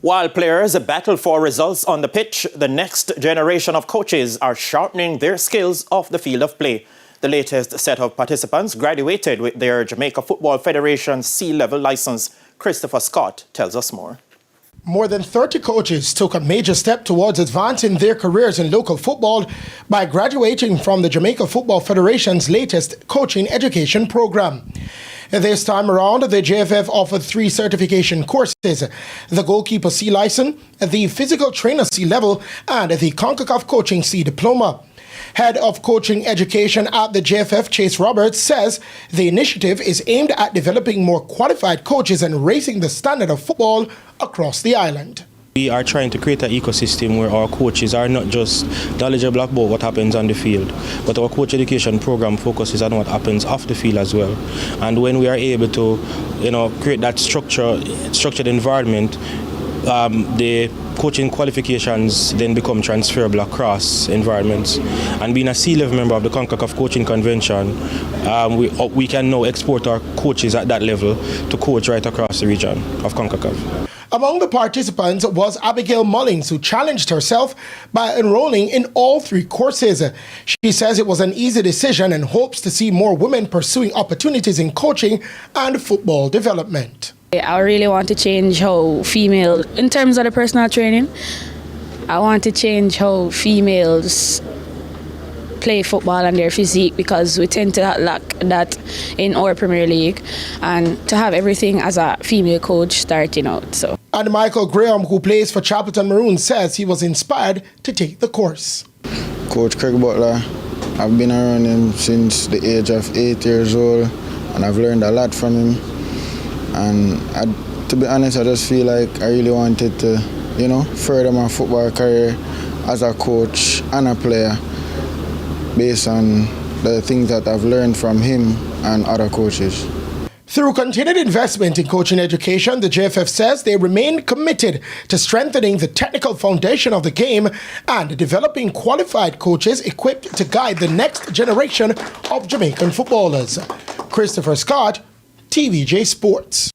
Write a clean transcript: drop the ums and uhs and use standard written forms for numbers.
While players battle for results on the pitch, the next generation of coaches are sharpening their skills off the field of play. The latest set of participants graduated with their Jamaica Football Federation C-level license. Christopher Scott tells us more. More than 30 coaches took a major step towards advancing their careers in local football by graduating from the Jamaica Football Federation's latest coaching education program. This time around, the JFF offered 3 certification courses: the Goalkeeper C license, the Physical Trainer C level, and the CONCACAF Coaching C diploma. Head of Coaching Education at the JFF, Chase Roberts, says the initiative is aimed at developing more qualified coaches and raising the standard of football across the island. We are trying to create an ecosystem where our coaches are not just knowledgeable about what happens on the field, but our coach education program focuses on what happens off the field as well. And when we are able to, create that structured environment, the coaching qualifications then become transferable across environments. And being a C-level member of the CONCACAF Coaching Convention, we can now export our coaches at that level to coach right across the region of CONCACAF. Among the participants was Abigail Mullings, who challenged herself by enrolling in all 3 courses. She says it was an easy decision and hopes to see more women pursuing opportunities in coaching and football development. I really want to change how female, in terms of the personal training, I want to change how females play football and their physique, because we tend to lack that in our Premier League, and to have everything as a female coach starting out. And Michael Graham, who plays for Chapelton Maroons, says he was inspired to take the course. Coach Craig Butler, I've been around him since the age of 8 years old, and I've learned a lot from him. And to be honest, I just feel like I really wanted to, further my football career as a coach and a player, based on the things that I've learned from him and other coaches. Through continued investment in coaching education, the JFF says they remain committed to strengthening the technical foundation of the game and developing qualified coaches equipped to guide the next generation of Jamaican footballers. Christopher Scott, TVJ Sports.